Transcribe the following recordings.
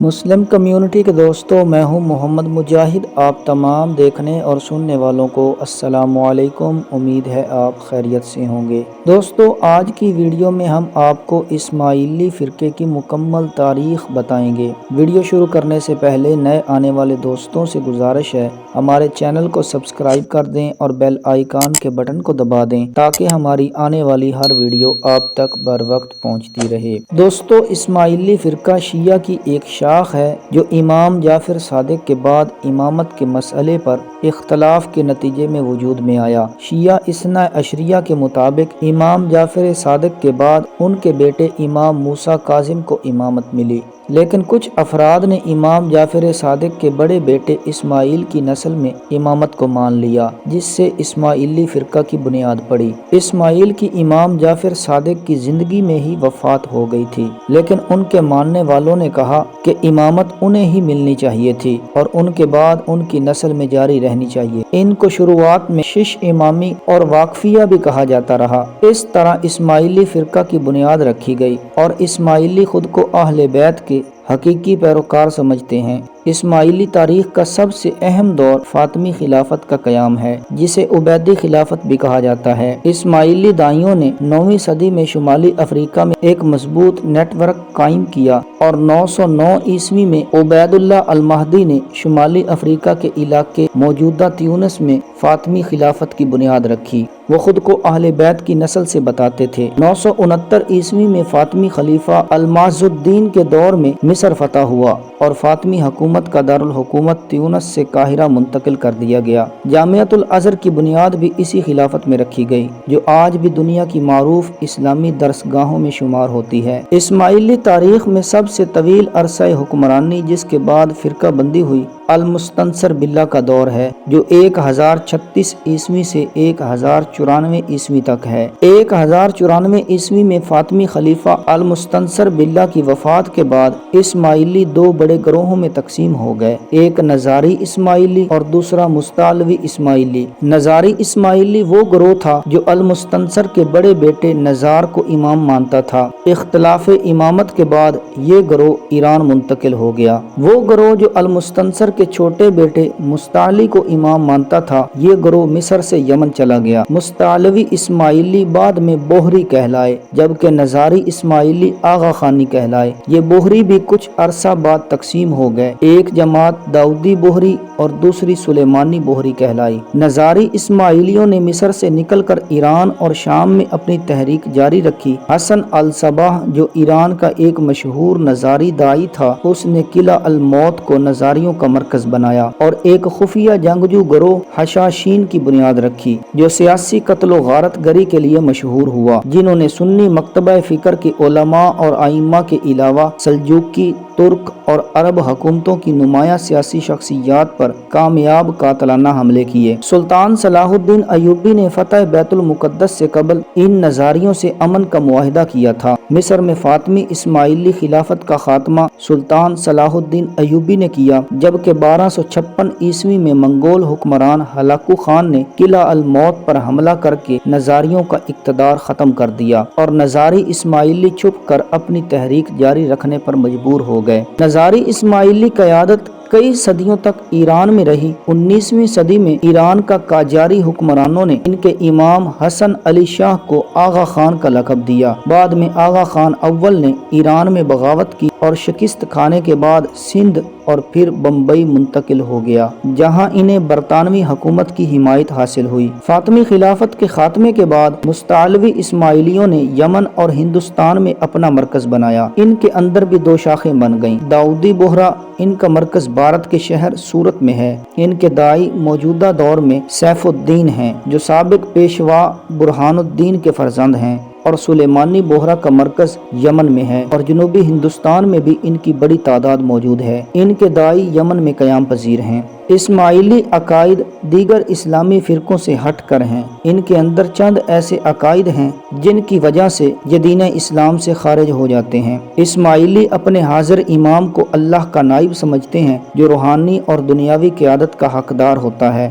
مسلم community کے دوستوں، میں ہوں محمد مجاہد۔ آپ تمام دیکھنے اور سننے والوں کو السلام علیکم۔ امید ہے آپ خیریت سے ہوں گے۔ دوستو، آج کی ویڈیو میں ہم آپ کو اسماعیلی فرقے کی مکمل تاریخ بتائیں گے۔ ویڈیو شروع کرنے سے پہلے نئے آنے والے دوستوں سے گزارش ہے ہمارے چینل کو سبسکرائب کر دیں اور بیل آئیکن کے بٹن کو دبا دیں تاکہ ہماری آنے والی ہر ویڈیو آپ تک بر وقت پہنچتی رہے۔ دوستو، اسماعیلی فرقہ شیعہ کی ایک شاخ ہے جو امام جعفر صادق کے بعد امامت کے مسئلے پر اختلاف کے نتیجے میں وجود میں آیا۔ شیعہ اثنا عشریہ کے مطابق امام جعفر صادق کے بعد ان کے بیٹے امام موسیٰ کاظم کو امامت ملی، لیکن کچھ افراد نے امام جعفر صادق کے بڑے بیٹے اسماعیل کی نسل میں امامت کو مان لیا، جس سے اسماعیلی فرقہ کی بنیاد پڑی۔ اسماعیل کی امام جعفر صادق کی زندگی میں ہی وفات ہو گئی تھی، لیکن ان کے ماننے والوں نے کہا کہ امامت انہیں ہی ملنی چاہیے تھی اور ان کے بعد ان کی نسل میں جاری رہنی چاہیے۔ ان کو شروعات میں شش امامی اور واقفیہ بھی کہا جاتا رہا۔ اس طرح اسماعیلی فرقہ کی بنیاد رکھی گئی اور اسماعیلی خود کو اہل بیت کے حقیقی پیروکار سمجھتے ہیں۔ اسماعیلی تاریخ کا سب سے اہم دور فاطمی خلافت کا قیام ہے، جسے عبیدی خلافت بھی کہا جاتا ہے۔ اسماعیلی دائیوں نے 9ویں صدی میں شمالی افریقہ میں ایک مضبوط نیٹ ورک قائم کیا اور 909 عیسوی میں عبید اللہ المہدی نے شمالی افریقہ کے علاقے موجودہ تیونس میں فاطمی خلافت کی بنیاد رکھی۔ وہ خود کو اہل بیت کی نسل سے بتاتے تھے۔ 969 عیسوی میں فاطمی خلیفہ المعز الدین کے دور میں مصر فتح ہوا اور فاطمی حکومت کا دارالحکومت تیونس سے قاہرہ منتقل کر دیا گیا۔ جامعۃ الازہر کی بنیاد بھی اسی خلافت میں رکھی گئی، جو آج بھی دنیا کی معروف اسلامی درسگاہوں میں شمار ہوتی ہے۔ اسماعیلی تاریخ میں سب سے طویل عرصہ حکمرانی جس کے بعد فرقہ بندی ہوئی المستنصر باللہ کا دور ہے، جو 1036 عیسوی سے 1094 عیسوی تک ہے۔ 1094 عیسوی میں فاطمی خلیفہ المستنصر باللہ کی وفات کے بعد اسماعیلی دو بڑے گروہوں میں تقسیم ہو گئے، ایک نظاری اسماعیلی اور دوسرا مستعلوی اسماعیلی۔ نظاری اسماعیلی وہ گروہ تھا جو المستنصر کے بڑے بیٹے نزار کو امام مانتا تھا۔ اختلاف امامت کے بعد یہ گروہ ایران منتقل ہو گیا۔ وہ گروہ جو المستنصر کے چھوٹے بیٹے مستعلی کو امام مانتا تھا، یہ گروہ مصر سے یمن چلا گیا۔ مستعلوی اسماعیلی بعد میں بوہری کہلائے، جبکہ نظاری اسماعیلی آغا خانی کہلائے۔ یہ بوہری بھی کچھ عرصہ بعد تقسیم ہو گئے، ایک جماعت داؤدی بوہری اور دوسری سلیمانی بوہری کہلائی۔ نظاری اسماعیلیوں نے مصر سے نکل کر ایران اور شام میں اپنی تحریک جاری رکھی۔ حسن الصباح، جو ایران کا ایک مشہور نظاری داعی تھا، اس نے قلعہ الموت کو نظاریوں کا مرکز بنایا اور ایک خفیہ جنگجو گروہ حشاشین کی بنیاد رکھی، جو سیاسی قتل و غارت گری کے لیے مشہور ہوا، جنہوں نے سنی مکتبہ فکر کے علماء اور ائمہ کے علاوہ سلجوقی، ترک اور عرب حکومتوں کی نمایاں سیاسی شخصیات پر کامیاب قاتلانہ حملے کیے۔ سلطان صلاح الدین ایوبی نے فتح بیت المقدس سے قبل ان نظاریوں سے امن کا معاہدہ کیا تھا۔ مصر میں فاطمی اسماعیلی خلافت کا خاتمہ سلطان صلاح الدین ایوبی نے کیا، جبکہ 1256 عیسوی میں منگول حکمران ہلاکو خان نے قلعہ الموت پر حملہ کر کے نظاریوں کا اقتدار ختم کر دیا اور نظاری اسماعیلی چھپ کر اپنی تحریک جاری رکھنے پر مجبور ہو گئے۔ نظاری اسماعیلی قیادت کئی صدیوں تک ایران میں رہی۔ 19ویں صدی میں ایران کا قاجاری حکمرانوں نے ان کے امام حسن علی شاہ کو آغا خان کا لقب دیا۔ بعد میں آغا خان اول نے ایران میں بغاوت کی اور شکست کھانے کے بعد سندھ اور پھر بمبئی منتقل ہو گیا، جہاں انہیں برطانوی حکومت کی حمایت حاصل ہوئی۔ فاطمی خلافت کے خاتمے کے بعد مستعلوی اسماعیلیوں نے یمن اور ہندوستان میں اپنا مرکز بنایا۔ ان کے اندر بھی دو شاخیں بن گئیں۔ داؤدی بوہرا، ان کا مرکز بھارت کے شہر سورت میں ہے۔ ان کے داعی موجودہ دور میں سیف الدین ہیں، جو سابق پیشوا برہان الدین کے فرزند ہیں، اور سلیمانی بوہرا کا مرکز یمن میں ہے اور جنوبی ہندوستان میں بھی ان کی بڑی تعداد موجود ہے۔ ان کے داعی یمن میں قیام پذیر ہیں۔ اسماعیلی عقائد دیگر اسلامی فرقوں سے ہٹ کر ہیں۔ ان کے اندر چند ایسے عقائد ہیں جن کی وجہ سے یہ دین اسلام سے خارج ہو جاتے ہیں۔ اسماعیلی اپنے حاضر امام کو اللہ کا نائب سمجھتے ہیں، جو روحانی اور دنیاوی قیادت کا حقدار ہوتا ہے۔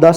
10